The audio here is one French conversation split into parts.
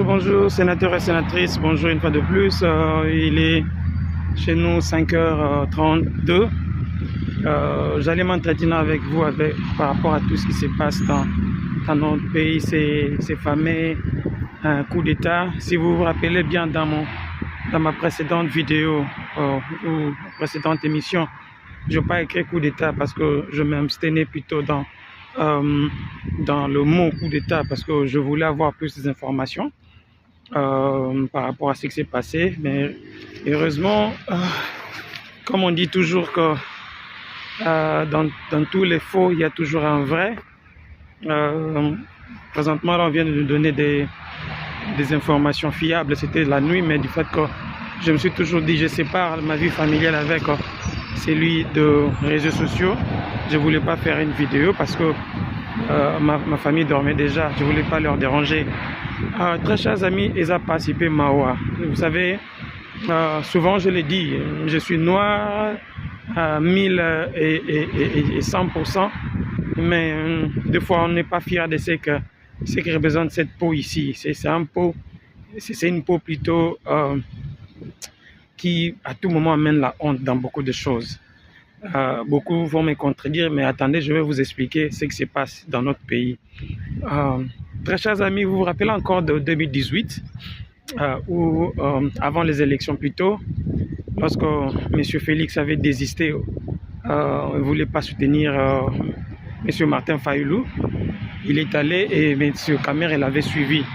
bonjour, sénateurs et sénatrices, bonjour une fois de plus. Il est chez nous 5h32. J'allais m'entretenir avec vous par rapport à tout ce qui se passe dans notre pays, ces fameux coups d'État. Si vous vous rappelez bien dans ma précédente vidéo ou précédente émission, je n'ai pas écrit coup d'État parce que je m'abstenais plutôt dans le mot coup d'État parce que je voulais avoir plus d'informations par rapport à ce qui s'est passé. Mais heureusement, comme on dit toujours que dans tous les faux, il y a toujours un vrai. Présentement, là, on vient de nous donner des informations fiables. C'était la nuit, mais du fait que je me suis toujours dit, je sépare ma vie familiale avec celui de réseaux sociaux. Je ne voulais pas faire une vidéo parce que ma famille dormait déjà. Je ne voulais pas leur déranger. Très chers amis, Eza Pasipé Mawa. Vous savez, souvent je l'ai dit, je suis noir à 1000 et 100%. Mais des fois, on n'est pas fier de ce qui représente cette peau ici. C'est une peau plutôt qui, à tout moment, amène la honte dans beaucoup de choses. Beaucoup vont me contredire, mais attendez, je vais vous expliquer ce qui se passe dans notre pays. Très chers amis, vous vous rappelez encore de 2018, où avant les élections plutôt, lorsque M. Félix avait désisté, il ne voulait pas soutenir M. Martin Fayulu, il est allé et M. Kamer l'avait suivi.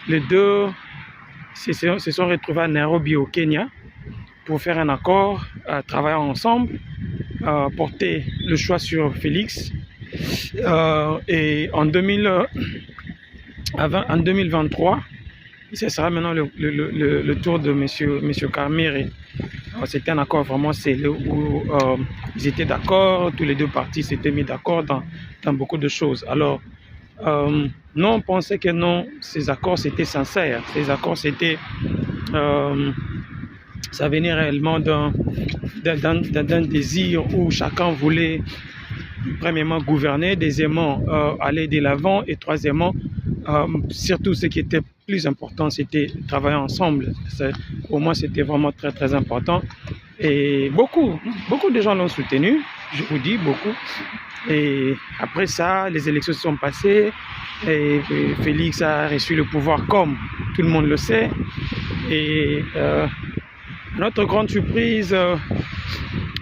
Les deux se sont retrouvés à Nairobi au Kenya pour faire un accord, travailler ensemble, porter le choix sur Félix. Et en 2023, ce sera maintenant le tour de M. Kamer. C'était un accord vraiment scellé où ils étaient d'accord, tous les deux partis s'étaient mis d'accord dans beaucoup de choses. Alors, nous on pensait que non, ces accords c'était sincère, ces accords c'était, ça venait réellement d'un désir où chacun voulait premièrement gouverner, deuxièmement aller de l'avant et troisièmement, surtout ce qui était plus important, c'était travailler ensemble. Pour moi, c'était vraiment très très important. Et beaucoup de gens l'ont soutenu, je vous dis beaucoup. Et après ça, les élections se sont passées et Félix a reçu le pouvoir comme tout le monde le sait. Et notre grande surprise,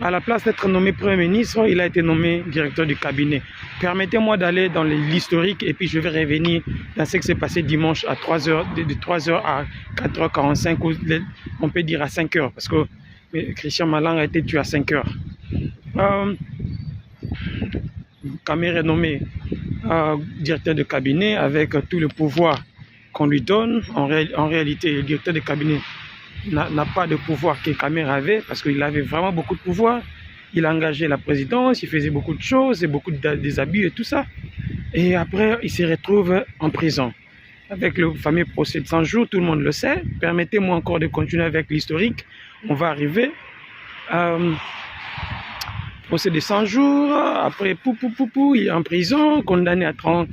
à la place d'être nommé Premier ministre, il a été nommé directeur du cabinet. Permettez-moi d'aller dans l'historique et puis je vais revenir dans ce qui s'est passé dimanche à 3h, de 3h à 4h45, ou on peut dire à 5h, parce que Christian Malang a été tué à 5h. Kamer est nommé directeur de cabinet avec tout le pouvoir qu'on lui donne. En réalité, le directeur de cabinet n'a pas de pouvoir que Kamer avait, parce qu'il avait vraiment beaucoup de pouvoir. Il a engagé la présidence, il faisait beaucoup de choses, et beaucoup des abus et tout ça. Et après, il se retrouve en prison. Avec le fameux procès de 100 jours, tout le monde le sait. Permettez-moi encore de continuer avec l'historique. On va arriver. Procès de 100 jours, après, il est en prison, condamné à 30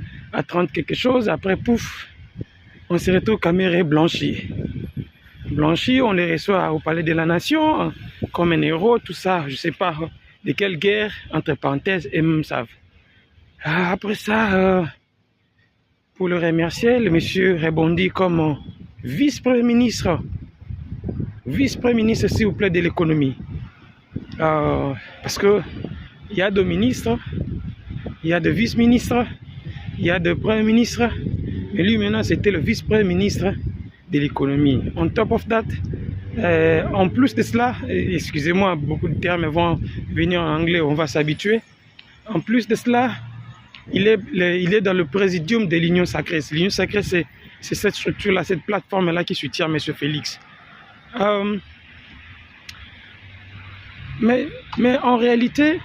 quelque chose. Après, pouf, on se retrouve Kamer est blanchi. Blanchi, on les reçoit au Palais de la Nation, comme un héros, tout ça, je ne sais pas de quelle guerre, entre parenthèses, et même savent. Après ça, pour le remercier, le monsieur répondit comme vice-premier ministre. Vice-premier ministre, s'il vous plaît, de l'économie. Parce que il y a deux ministres, il y a deux vice-ministres, il y a deux premiers ministres, mais lui maintenant c'était le vice-premier ministre de l'économie. On top of that, en plus de cela, excusez-moi, beaucoup de termes vont venir en anglais, on va s'habituer. En plus de cela, il est dans le présidium de l'Union Sacrée. L'Union Sacrée, c'est cette structure-là, cette plateforme-là qui soutient M. Félix. Mais en réalité,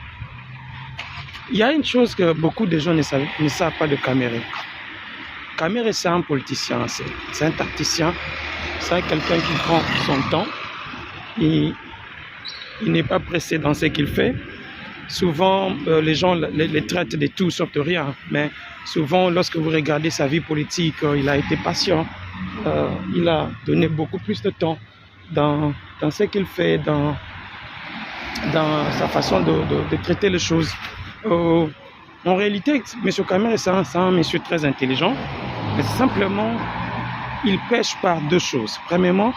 il y a une chose que beaucoup de gens ne savent pas de Kamer. Kamer, c'est un politicien, c'est un tacticien, c'est quelqu'un qui prend son temps, il n'est pas pressé dans ce qu'il fait. souvent les gens les traitent de tout sauf de rien. Mais souvent, lorsque vous regardez sa vie politique, il a été patient. Il a donné beaucoup plus de temps dans ce qu'il fait, dans sa façon de traiter les choses. En réalité, M. Kamer est un monsieur très intelligent, mais simplement, il pêche par deux choses. Premièrement,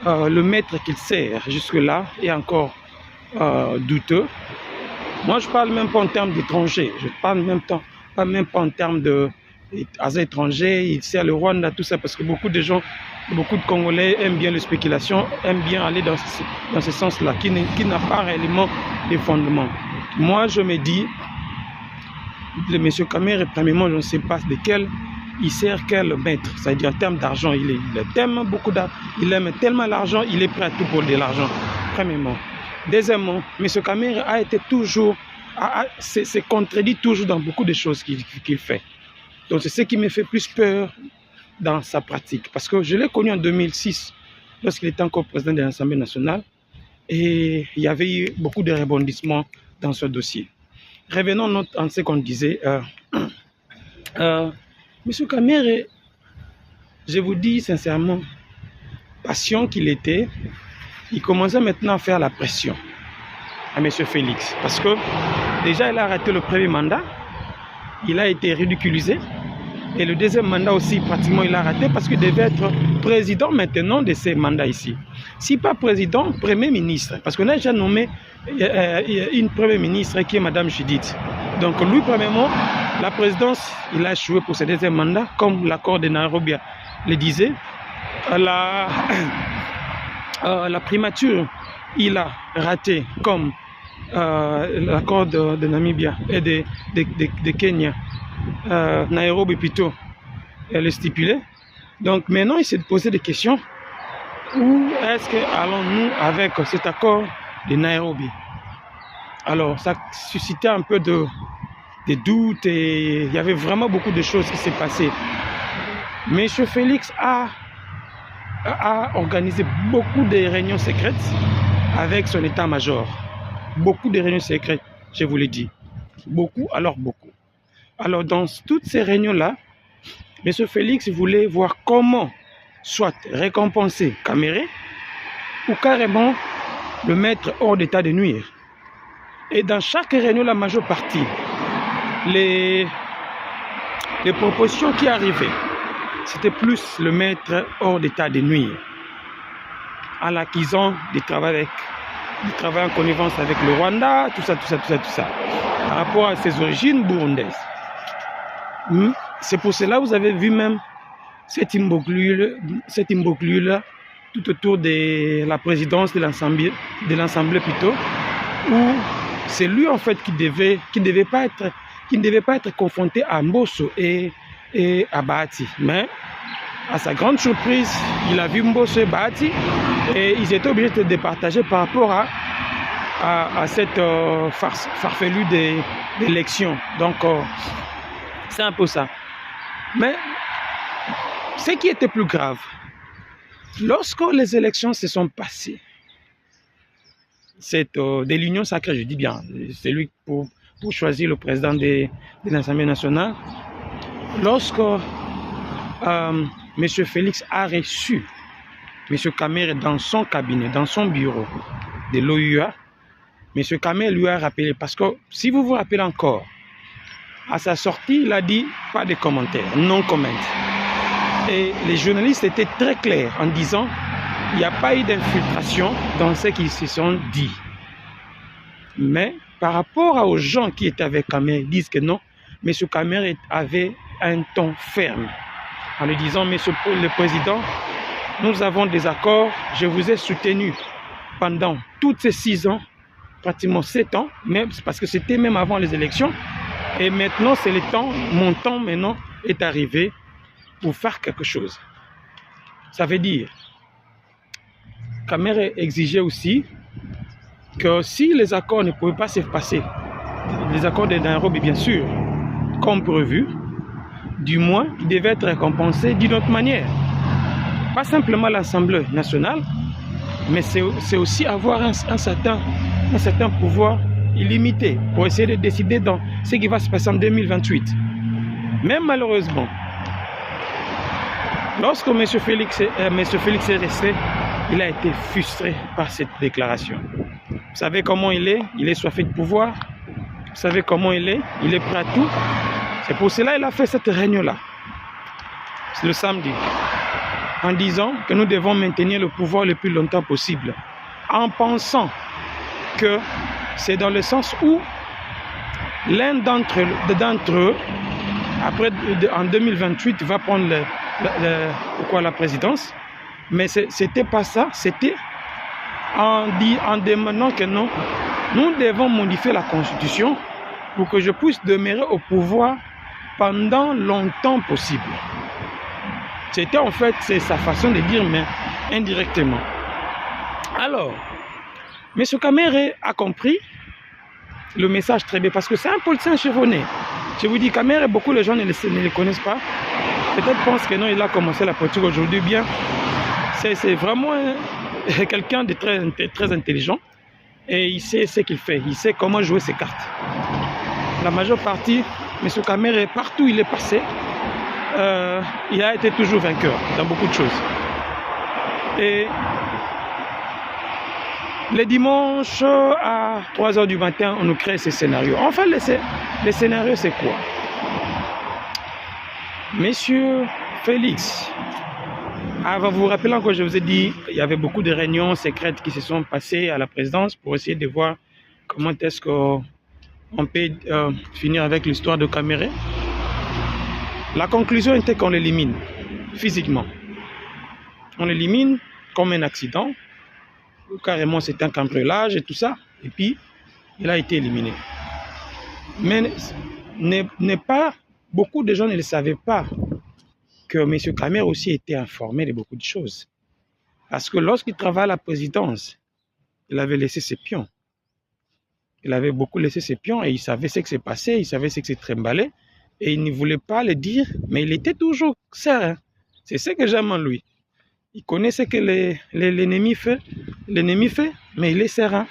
le maître qu'il sert jusque-là est encore douteux. Moi, je parle même pas en termes d'étrangers, je parle même pas en termes d'étrangers, il sert le Rwanda, tout ça, parce que beaucoup de gens, beaucoup de Congolais aiment bien les spéculations, aiment bien aller dans ce sens-là, qui n'a pas réellement de fondement. Moi, je me dis, le M. Kamer, premièrement, je ne sais pas de quel, il sert quel maître, c'est-à-dire en termes d'argent, il aime beaucoup d'argent, il aime tellement l'argent, il est prêt à tout pour de l'argent, premièrement. Deuxièmement, M. Kamer a été toujours, se contredit toujours dans beaucoup de choses qu'il fait. Donc c'est ce qui me fait plus peur dans sa pratique, parce que je l'ai connu en 2006, lorsqu'il était encore président de l'Assemblée nationale, et il y avait eu beaucoup de rebondissements dans ce dossier. Revenons à ce qu'on disait. M. Kamer, je vous dis sincèrement, patient qu'il était, il commençait maintenant à faire la pression à M. Félix. Parce que déjà, il a raté le premier mandat, il a été ridiculisé. Et le deuxième mandat aussi, pratiquement, il a raté parce qu'il devait être président maintenant de ces mandats ici. Si pas président, premier ministre. Parce qu'on a déjà nommé une première ministre qui est Mme Judith. Donc lui, premièrement, la présidence, il a échoué pour ce deuxième mandat, comme l'accord de Nairobi le disait. La primature, il a raté, comme l'accord de Namibia et de Kenya. Nairobi plutôt, elle est stipulée. Donc maintenant, il s'est posé des questions. Où est-ce que allons-nous avec cet accord de Nairobi? Alors, ça suscitait un peu de doutes et il y avait vraiment beaucoup de choses qui s'est passées. M. Félix a organisé beaucoup de réunions secrètes avec son état-major. Beaucoup de réunions secrètes, je vous l'ai dit. Beaucoup, alors beaucoup. Alors, dans toutes ces réunions-là, M. Félix voulait voir comment soit récompenser Kamerhe ou carrément le mettre hors d'état de nuire. Et dans chaque réunion, la majeure partie, les propositions qui arrivaient, c'était plus le mettre hors d'état de nuire, en l'acquisant du travail en connivence avec le Rwanda, tout ça, par rapport à ses origines burundaises. C'est pour cela que vous avez vu même cette imbroglio tout autour de la présidence de l'Assemblée plutôt, où c'est lui en fait qui ne devait pas être confronté à Mbosso et à Bahati. Mais à sa grande surprise, il a vu Mbosso et Bahati et ils étaient obligés de départager par rapport à cette farfelue d'élection. Donc c'est un peu ça. Mais ce qui était plus grave, lorsque les élections se sont passées, de l'Union sacrée, je dis bien, c'est lui pour choisir le président de l'Assemblée nationale, lorsque M. Félix a reçu M. Kamer dans son cabinet, dans son bureau de l'OUA, M. Kamer lui a rappelé, parce que si vous vous rappelez encore, à sa sortie, il a dit pas de commentaires, non comment. Et les journalistes étaient très clairs en disant il n'y a pas eu d'infiltration dans ce qu'ils se sont dit. Mais par rapport aux gens qui étaient avec Kamer, ils disent que non, M. Kamer avait un ton ferme en lui disant Monsieur le Président, nous avons des accords, je vous ai soutenu pendant tous ces 6 ans, pratiquement 7 ans, même parce que c'était même avant les élections. Et maintenant, c'est le temps, mon temps maintenant est arrivé pour faire quelque chose. Ça veut dire, Kamer exigeait aussi que si les accords ne pouvaient pas se passer, les accords de Nairobi bien sûr, comme prévu, du moins, ils devaient être récompensés d'une autre manière. Pas simplement l'Assemblée nationale, mais c'est aussi avoir un certain pouvoir illimitée pour essayer de décider dans ce qui va se passer en 2028. Mais malheureusement, lorsque M. Félix est resté, il a été frustré par cette déclaration. Vous savez comment il est soiffé de pouvoir. Vous savez comment il est prêt à tout. C'est pour cela qu'il a fait cette réunion-là, le samedi, en disant que nous devons maintenir le pouvoir le plus longtemps possible, en pensant que c'est dans le sens où l'un d'entre eux, après, en 2028, va prendre la présidence. Mais c'était pas ça, c'était en demandant que non, nous devons modifier la Constitution pour que je puisse demeurer au pouvoir pendant longtemps possible. C'était en fait, c'est sa façon de dire, mais indirectement. Alors, M. Kamere a compris le message très bien, parce que c'est un politicien chevronné. Je vous dis, Kamere, beaucoup de gens ne le connaissent pas. Peut-être pensent que non, il a commencé la politique aujourd'hui bien. C'est vraiment quelqu'un de très intelligent. Et il sait ce qu'il fait. Il sait comment jouer ses cartes. La majeure partie, M. Kamere, partout où il est passé, il a été toujours vainqueur dans beaucoup de choses. Et les dimanches à 3 h du matin, on nous crée ces scénarios. Enfin, les scénarios, c'est quoi? Monsieur Félix, vous vous rappelez encore, je vous ai dit, il y avait beaucoup de réunions secrètes qui se sont passées à la présidence pour essayer de voir comment est-ce qu'on peut finir avec l'histoire de Kamere. La conclusion était qu'on l'élimine physiquement. On l'élimine comme un accident. Carrément, c'est un cambriolage et tout ça. Et puis, il a été éliminé. Mais beaucoup de gens ne le savaient pas que M. Kamere aussi était informé de beaucoup de choses. Parce que lorsqu'il travaillait à la présidence, il avait laissé ses pions. Il avait beaucoup laissé ses pions et il savait ce qui s'est passé, il savait ce qui s'est trimballé. Et il ne voulait pas le dire, mais il était toujours serein. C'est ce que j'aime en lui. Il connaît ce que l'ennemi fait, mais il est serein.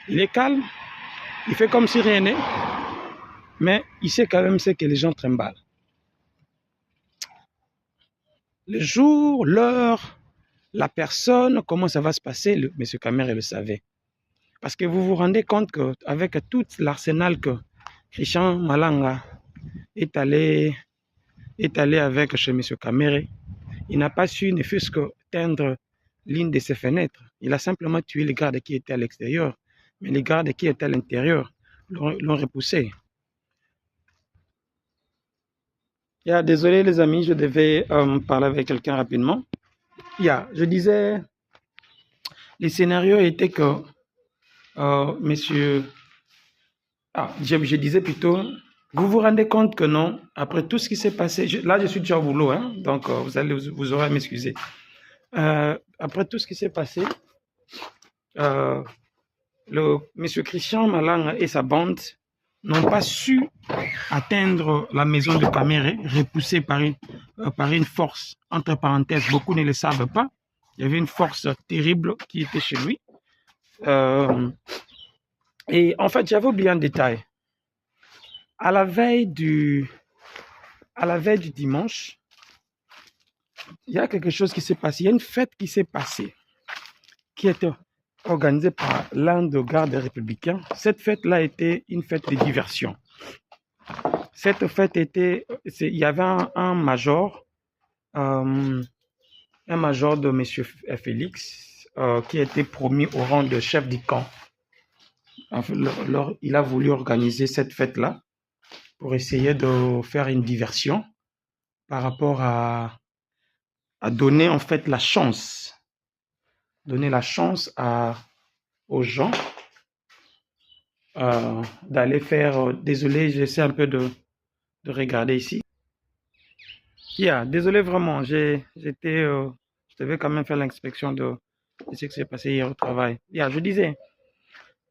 Il est calme, il fait comme si rien n'est, mais il sait quand même ce que les gens trimballent. Le jour, l'heure, la personne, comment ça va se passer, M. Kamere le savait. Parce que vous vous rendez compte qu'avec tout l'arsenal que Christian Malanga est allé avec chez M. Kamere, il n'a pas su ne fût-ce que teindre l'une de ses fenêtres. Il a simplement tué les gardes qui étaient à l'extérieur. Mais les gardes qui étaient à l'intérieur l'ont repoussé. Désolé les amis, je devais parler avec quelqu'un rapidement. Je disais, les scénarios étaient que je disais plutôt, vous vous rendez compte que non, après tout ce qui s'est passé, là je suis déjà au boulot, hein, donc vous aurez à m'excuser. Après tout ce qui s'est passé, M. Christian Malanga et sa bande n'ont pas su atteindre la maison de Kamere, repoussée par une force, entre parenthèses, beaucoup ne le savent pas. Il y avait une force terrible qui était chez lui. Et en fait, j'avais oublié un détail. À la veille du dimanche, il y a quelque chose qui s'est passé. Il y a une fête qui s'est passée, qui était organisée par l'un des gardes républicains. Cette fête-là était une fête de diversion. Cette fête il y avait un major de M. Félix qui a été promu au rang de chef du camp. Il a voulu organiser cette fête-là pour essayer de faire une diversion par rapport à donner en fait la chance. Donner la chance aux gens d'aller faire... désolé, j'essaie un peu de regarder ici. Désolé vraiment, je devais quand même faire l'inspection de ce qui s'est passé hier au travail. Je disais,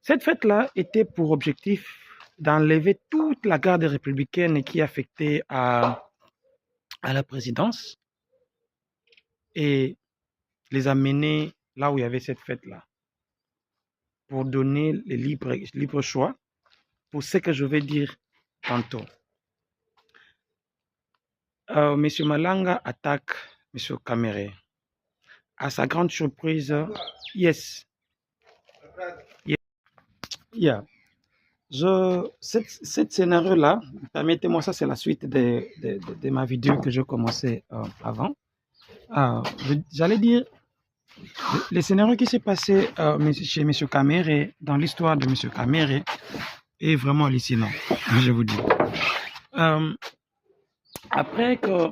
cette fête-là était pour objectif d'enlever toute la garde républicaine qui est affectée à la présidence et les amener là où il y avait cette fête-là. pour donner le libre choix pour ce que je vais dire tantôt. Monsieur Malanga attaque Monsieur Kamere. À sa grande surprise, yes. Yeah. Cette scénario-là, permettez-moi, ça c'est la suite de ma vidéo que j'ai commencé avant. J'allais dire, le scénario qui s'est passé chez M. Kamere, dans l'histoire de M. Kamere, est vraiment hallucinant, je vous dis. Après que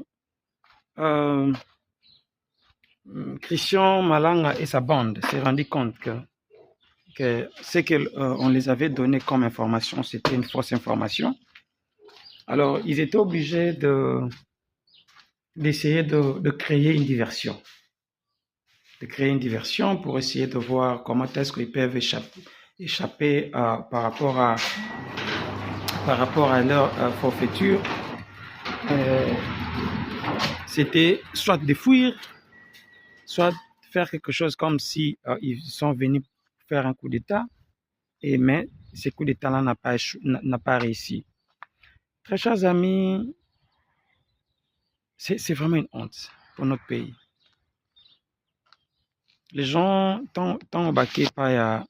Christian Malanga et sa bande s'est rendu compte que ce qu'on les avait donné comme information, c'était une fausse information. Alors, ils étaient obligés d'essayer de créer une diversion. De créer une diversion pour essayer de voir comment est-ce qu'ils peuvent échapper par rapport à leur forfaiture. C'était soit de fuir, soit faire quelque chose comme si ils sont venus faire un coup d'État, mais ce coup d'État-là n'a pas réussi. Très chers amis, c'est vraiment une honte pour notre pays. Les gens, tant baqués par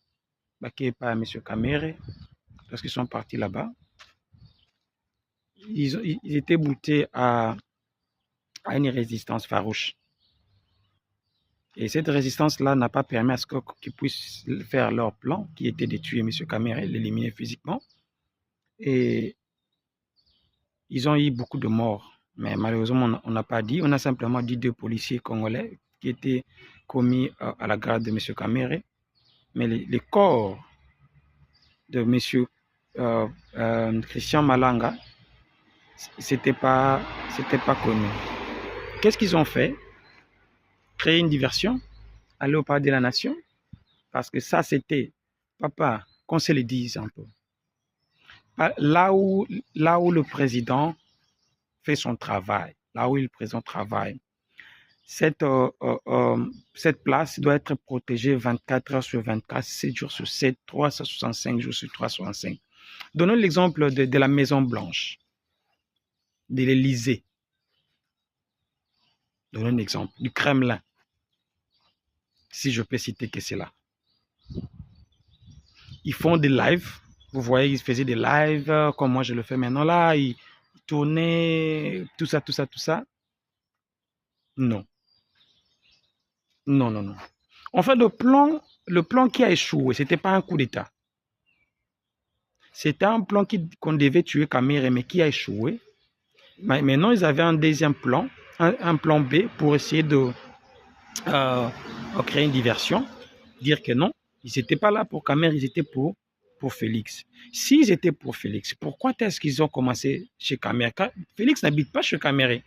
M. Kamere, parce qu'ils sont partis là-bas, ils étaient boutés à une résistance farouche. Et cette résistance-là n'a pas permis à ce qu'ils puissent faire leur plan, qui était de tuer M. Kamere et l'éliminer physiquement. Et ils ont eu beaucoup de morts. Mais malheureusement, on n'a pas dit. On a simplement dit 2 policiers congolais qui étaient commis à la garde de M. Kamere. Mais les corps de M. Christian Malanga, c'était pas connu. Qu'est-ce qu'ils ont fait? Créer une diversion, aller au palais de la nation, parce que ça c'était, papa, qu'on se le dise un peu. Là où le président fait son travail, là où le président travaille, cette place doit être protégée 24 heures sur 24, 7 jours sur 7, 365 jours sur 365. Donnons l'exemple de la Maison Blanche, de l'Élysée. Donnons un exemple du Kremlin, si je peux citer que c'est là. Ils font des lives. Vous voyez, ils faisaient des lives comme moi je le fais maintenant là. Ils tournaient, tout ça. Non. Non. En fait, le plan qui a échoué, ce n'était pas un coup d'État. C'était un plan qu'on devait tuer Kamere, mais qui a échoué. Maintenant, ils avaient un deuxième plan, un plan B pour essayer de créer une diversion. Dire que non, ils n'étaient pas là pour Kamere, ils étaient pour Félix. S'ils étaient pour Félix, pourquoi est-ce qu'ils ont commencé chez Kamere? Félix n'habite pas chez Kamere.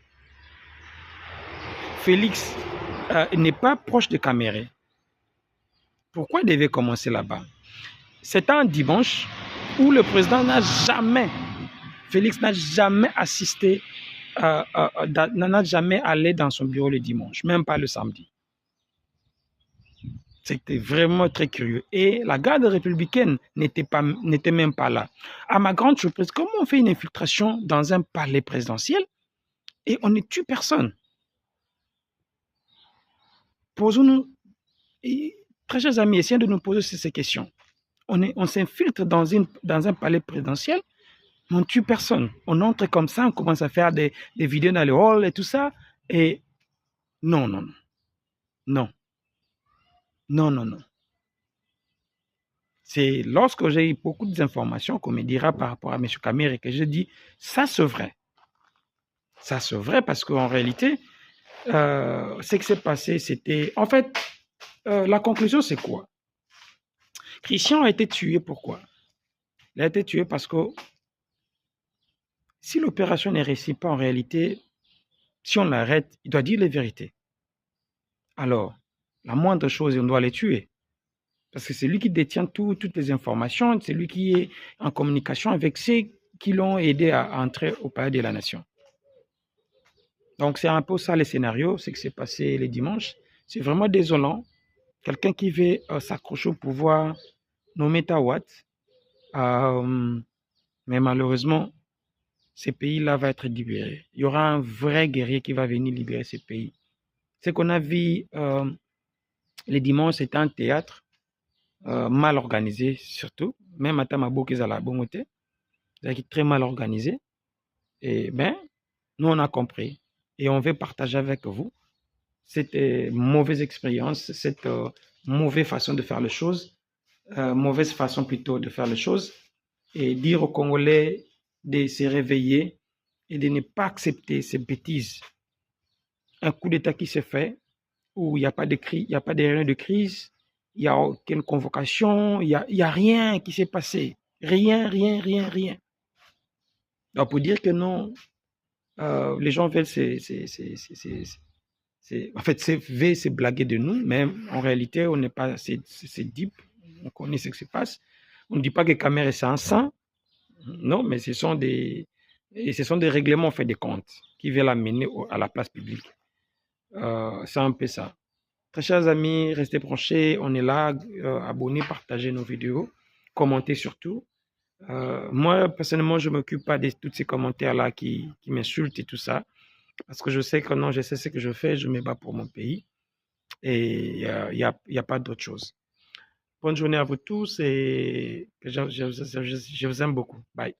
Félix n'est pas proche de Kamere. Pourquoi il devait commencer là-bas? C'était un dimanche où le président Félix n'a jamais assisté, n'a jamais allé dans son bureau le dimanche, même pas le samedi. C'était vraiment très curieux. Et la garde républicaine n'était même pas là. À ma grande surprise, comment on fait une infiltration dans un palais présidentiel et on ne tue personne? Posons-nous, très chers amis, essayons de nous poser ces questions. On s'infiltre dans un palais présidentiel, mais on ne tue personne. On entre comme ça, on commence à faire des vidéos dans le hall et tout ça. Et non. C'est lorsque j'ai eu beaucoup d'informations qu'on me dira par rapport à M. Kamere que je dis, ça c'est vrai. Ça c'est vrai parce qu'en réalité, ce qui s'est passé, c'était... En fait, la conclusion c'est quoi? Christian a été tué, pourquoi? Il a été tué parce que si l'opération ne réussit pas en réalité, si on l'arrête, il doit dire les vérités. Alors, la moindre chose, on doit les tuer. Parce que c'est lui qui détient toutes les informations, c'est lui qui est en communication avec ceux qui l'ont aidé à entrer au palais de la nation. Donc c'est un peu ça le scénario, ce qui s'est passé les dimanches. C'est vraiment désolant. Quelqu'un qui veut s'accrocher au pouvoir nos mégawatts. Mais malheureusement, ces pays-là vont être libérés. Il y aura un vrai guerrier qui va venir libérer ces pays. Ce qu'on a vu les dimanches, c'était un théâtre mal organisé, surtout. Même à Tamabo, qui est à la Bongote, c'est très mal organisé. Et bien, nous, on a compris. Et on veut partager avec vous cette mauvaise expérience, cette mauvaise façon de faire les choses, mauvaise façon plutôt de faire les choses, et dire aux Congolais de se réveiller et de ne pas accepter ces bêtises. Un coup d'État qui se fait, où il n'y a pas de crise, il n'y a pas de réunion de crise, il n'y a aucune convocation, il y a rien qui s'est passé. Rien, rien, rien, rien. Donc, pour dire que non, les gens veulent en fait, veulent se blaguer de nous, mais en réalité, on n'est pas, c'est deep, on connaît ce qui se passe. On ne dit pas que Cameroun est un saint, non, mais ce sont des règlements faits des comptes qui veulent amener à la place publique. C'est un peu ça. Très chers amis, restez branchés, on est là, abonnez, partagez nos vidéos, commentez surtout. Moi, personnellement, je ne m'occupe pas de tous ces commentaires-là qui m'insultent et tout ça, parce que je sais que non, je sais ce que je fais, je me bats pour mon pays, et il y a pas d'autre chose. Bonne journée à vous tous, et je vous aime beaucoup. Bye.